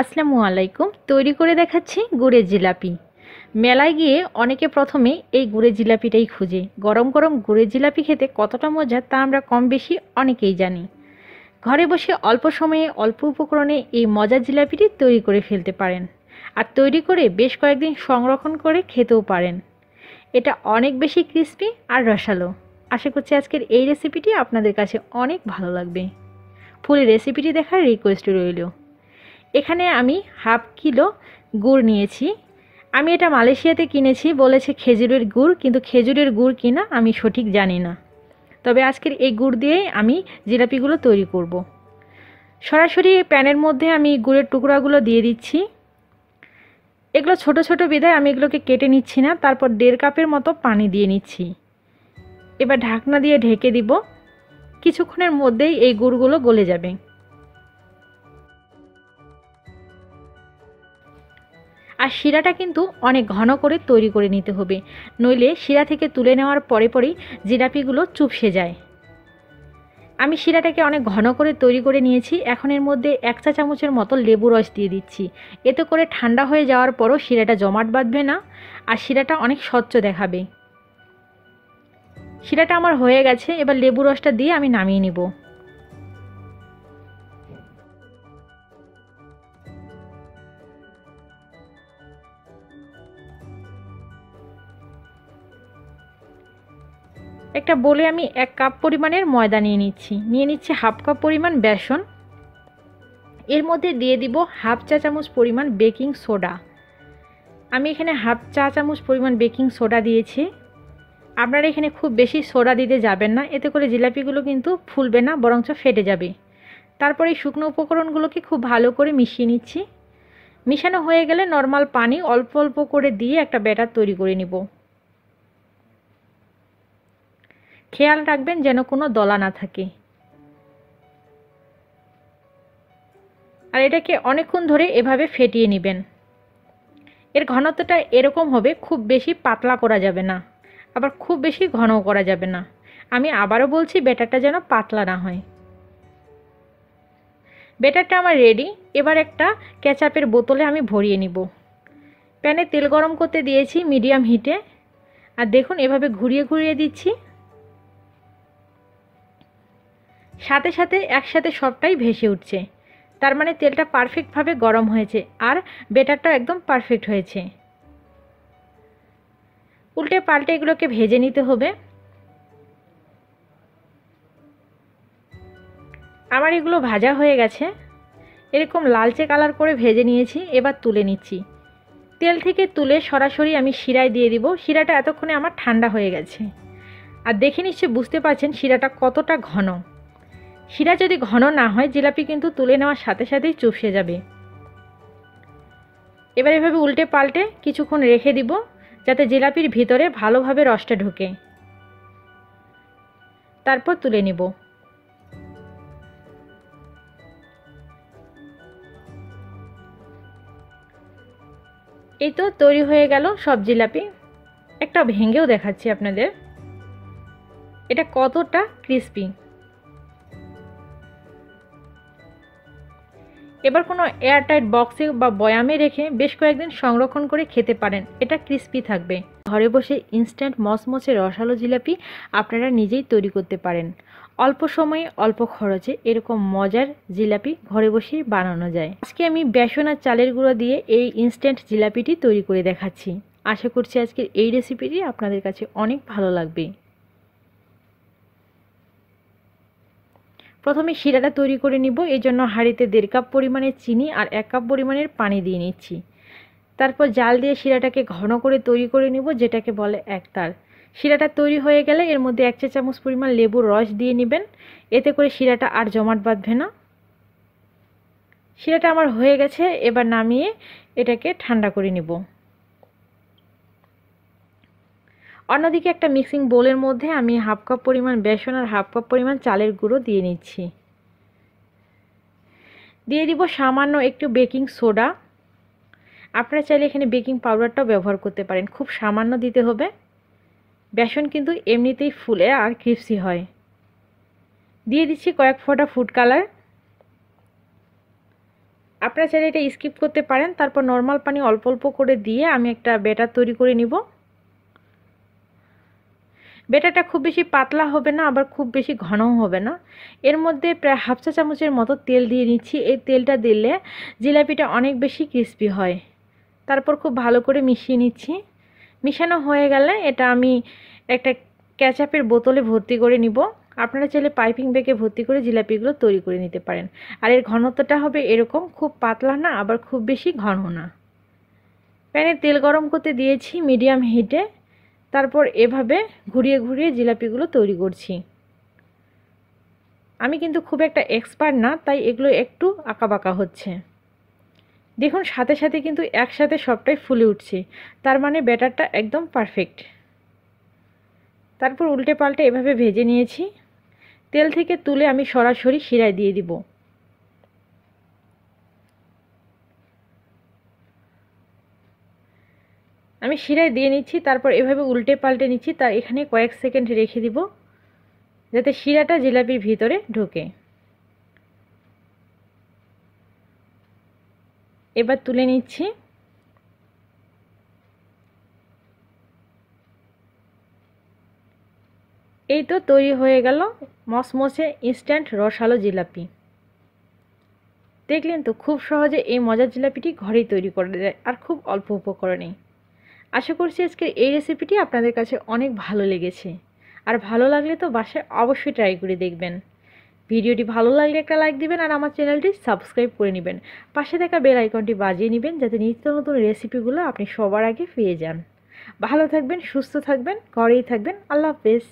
আসসালামু আলাইকুম। তৈরি করে দেখাচ্ছি গুড়ের জিলাপি। মেলায় গিয়ে অনেকে প্রথমে এই গুড়ের জিলাপিটাই খুঁজে। গরম গরম গুড়ের জিলাপি খেতে কতটা মজা তা আমরা কম বেশি অনেকেই জানি। ঘরে বসে অল্প সময়ে অল্প উপকরণে এই মজার জিলাপিটি তৈরি করে ফেলতে পারেন, আর তৈরি করে বেশ কয়েকদিন সংরক্ষণ করে খেতেও পারেন। এটা অনেক বেশি ক্রিস্পি আর রসালো। আশা করছি আজকের এই রেসিপিটি আপনাদের কাছে অনেক ভালো লাগবে। ফুল রেসিপিটি দেখার রিকোয়েস্ট রইল। এখানে আমি হাফ কিলো গুড় নিয়েছি। আমি এটা মালয়েশিয়াতে কিনেছি, বলেছে খেজুরের গুড়, কিন্তু খেজুরের গুড় কিনা আমি সঠিক জানি না। তবে আজকের এই গুড় দিয়েই আমি জিলাপিগুলো তৈরি করব। সরাসরি প্যানের মধ্যে আমি গুড়ের টুকরাগুলো দিয়ে দিচ্ছি। এগুলো ছোট ছোট বিধায় আমি এগুলোকে কেটে নিচ্ছি না। তারপর 1.5 কাপের মতো পানি দিয়ে নিচ্ছি। এবার ঢাকনা দিয়ে ঢেকে দিব। কিছুক্ষণের মধ্যেই এই গুড়গুলো গলে যাবে। আর শিরাটা কিন্তু অনেক ঘন করে তৈরি করে নিতে হবে, নইলে শিরা থেকে তুলে নেওয়ার পরে পরেই জিলাপিগুলো চুপসে যায়। আমি শিরাটাকে অনেক ঘন করে তৈরি করে নিয়েছি। এখন এর মধ্যে 1 চা চামচের মতো লেবু রস দিয়ে দিচ্ছি। এতে করে ঠান্ডা হয়ে যাওয়ার পরও শিরাটা জমাট বাঁধবে না, আর শিরাটা অনেক স্বচ্ছ দেখাবে। শিরাটা আমার হয়ে গেছে। এবার লেবু রসটা দিয়ে আমি নামিয়ে নিব। একটা বলে আমি 1 কাপ পরিমাণের ময়দা নিয়ে নিচ্ছি হাফ কাপ পরিমাণ বেসন। এর মধ্যে দিয়ে দিব হাফ চা চামচ পরিমাণ বেকিং সোডা। আমি এখানে হাফ চা চামচ পরিমাণ বেকিং সোডা দিয়েছি। আপনারা এখানে খুব বেশি সোডা দিতে যাবেন না, এতে করে জিলাপিগুলো কিন্তু ফুলবে না, বরঞ্চ ফেটে যাবে। তারপর এই শুকনো উপকরণগুলোকে খুব ভালো করে মিশিয়ে নিচ্ছি। মিশানো হয়ে গেলে নর্মাল পানি অল্প অল্প করে দিয়ে একটা ব্যাটার তৈরি করে নিব। খেয়াল রাখবেন যেন কোনো দলা না থাকে। আর এটাকে অনেকক্ষণ ধরে এভাবে ফেটিয়ে নেবেন। এর ঘনত্বটা এরকম হবে, খুব বেশি পাতলা করা যাবে না, আবার খুব বেশি ঘনও করা যাবে না। আমি আবারও বলছি, ব্যাটারটা যেন পাতলা না হয়। ব্যাটারটা আমার রেডি। এবার একটা কেচাপের বোতলে আমি ভরিয়ে নিব। প্যানে তেল গরম করতে দিয়েছি মিডিয়াম হিটে। আর দেখুন এভাবে ঘুরিয়ে ঘুরিয়ে দিচ্ছি। সাথে সাথে একসাথে সবটাই ভেসে উঠছে, তার মানে তেলটা পারফেক্টভাবে গরম হয়েছে আর ব্যাটারটাও একদম পারফেক্ট হয়েছে। উল্টে পাল্টে এগুলোকে ভেজে নিতে হবে। আমার এগুলো ভাজা হয়ে গেছে। এরকম লালচে কালার করে ভেজে নিয়েছি। এবার তুলে নিচ্ছি। তেল থেকে তুলে সরাসরি আমি শিরায় দিয়ে দিব। শিরাটা এতক্ষণে আমার ঠান্ডা হয়ে গেছে। আর দেখে নিশ্চয়ই বুঝতে পারছেন শিরাটা কতটা ঘন। শিরা যদি ঘন না হয়, জিলাপি কিন্তু তুলে নেওয়ার সাথে সাথেই চুপসে যাবে। এবার এভাবে উল্টে পাল্টে কিছুক্ষণ রেখে দিব, যাতে জিলাপির ভিতরে ভালোভাবে রসটা ঢোকে। তারপর তুলে নিব। এই তো তৈরি হয়ে গেল সব জিলাপি। একটা ভেঙেও দেখাচ্ছি আপনাদের, এটা কতটা ক্রিস্পি। এবার কোনো এয়ারটাইট বক্সে বা বয়ামে রেখে বেশ কয়েকদিন সংরক্ষণ করে খেতে পারেন। এটা ক্রিস্পি থাকবে। ঘরে বসে ইনস্ট্যান্ট মচমচে রসালো জিলাপি আপনারা নিজেই তৈরি করতে পারেন। অল্প সময়ে অল্প খরচে এরকম মজার জিলাপি ঘরে বসেই বানানো যায়। আজকে আমি বেসন আর চালের গুঁড়ো দিয়ে এই ইনস্ট্যান্ট জিলাপিটি তৈরি করে দেখাচ্ছি। আশা করছি আজকের এই রেসিপিটি আপনাদের কাছে অনেক ভালো লাগবে। প্রথমে শিরাটা তৈরি করে নিব। এই জন্য হাঁড়িতে 1.5 কাপ পরিমাণের চিনি আর 1 কাপ পরিমাণের পানি দিয়ে নিচ্ছি। তারপর জাল দিয়ে শিরাটাকে ঘন করে তৈরি করে নিব, যেটাকে বলে একতার। শিরাটা তৈরি হয়ে গেলে এর মধ্যে 1 চা চামচ পরিমাণ লেবুর রস দিয়ে নেবেন। এতে করে শিরাটা আর জমাট বাঁধবে না। শিরাটা আমার হয়ে গেছে। এবার নামিয়ে এটাকে ঠান্ডা করে নিব। অন্যদিকে একটা মিক্সিং বোলের মধ্যে আমি হাফ কাপ পরিমাণ বেসন আর হাফ কাপ পরিমাণ চালের গুঁড়ো দিয়ে নিচ্ছি। দিয়ে দিব সামান্য একটু বেকিং সোডা। আপনারা চাইলে এখানে বেকিং পাউডারটাও ব্যবহার করতে পারেন, খুব সামান্য দিতে হবে। বেসন কিন্তু এমনিতেই ফুলে আর ক্রিস্পি হয়। দিয়ে দিচ্ছি কয়েক ফোঁটা ফুড কালার। আপনারা চাইলে এটা স্কিপ করতে পারেন। তারপর নর্মাল পানি অল্প অল্প করে দিয়ে আমি একটা ব্যাটার তৈরি করে নিব। ব্যাটারটা খুব বেশি পাতলা হবে না, আবার খুব বেশি ঘনও হবে না। এর মধ্যে প্রায় হাফ চা চামচের মতো তেল দিয়ে নিচ্ছি। এই তেলটা দিলে জিলাপিটা অনেক বেশি ক্রিস্পি হয়। তারপর খুব ভালো করে মিশিয়ে নিচ্ছি। মিশানো হয়ে গেলে এটা আমি একটা কেচাপের বোতলে ভর্তি করে নিব। আপনারা চাইলে পাইপিং ব্যাগে ভর্তি করে জিলাপিগুলো তৈরি করে নিতে পারেন। আর এর ঘনত্বটা হবে এরকম, খুব পাতলা না আবার খুব বেশি ঘন না। প্যানে তেল গরম করতে দিয়েছি মিডিয়াম হিটে। তারপর এভাবে ঘুরিয়ে ঘুরিয়ে জিলাপিগুলো তৈরি করছি। আমি কিন্তু খুব একটা এক্সপার্ট না, তাই এগুলো একটু আঁকাবাঁকা হচ্ছে। দেখুন সাথে সাথে কিন্তু একসাথে সবটাই ফুলে উঠছে, তার মানে ব্যাটারটা একদম পারফেক্ট। তারপর উল্টে পাল্টে এভাবে ভেজে নিয়েছি। তেল থেকে তুলে আমি সরাসরি শিরায় দিয়ে দিব। আমি শিরায় দিয়ে নিচ্ছি, তারপর এভাবে উল্টে পাল্টে নিচ্ছি। তার এখানে কয়েক সেকেন্ড রেখে দিব যাতে শিরাটা জিলাপির ভিতরে ঢোকে। এবার তুলে নিচ্ছি। এই তো তৈরি হয়ে গেল মসমসে ইনস্ট্যান্ট রসালো জিলাপি। দেখলেন তো, খুব সহজে এই মজার জিলাপিটি ঘরেই তৈরি করা যায় আর খুব অল্প উপকরণেই। আশা করছি আজকের এই রেসিপিটি আপনাদের কাছে অনেক ভালো লেগেছে। আর ভালো লাগলে তো বাসায় অবশ্যই ট্রাই করে দেখবেন। ভিডিওটি ভালো লাগলে একটা লাইক দিবেন আর আমার চ্যানেলটি সাবস্ক্রাইব করে নেবেন। পাশে থাকা বেল আইকনটি বাজিয়ে নেবেন যাতে নিত্য নতুন রেসিপিগুলো আপনি সবার আগে পেয়ে যান। ভালো থাকবেন, সুস্থ থাকবেন, ঘরেই থাকবেন। আল্লাহ হাফেজ।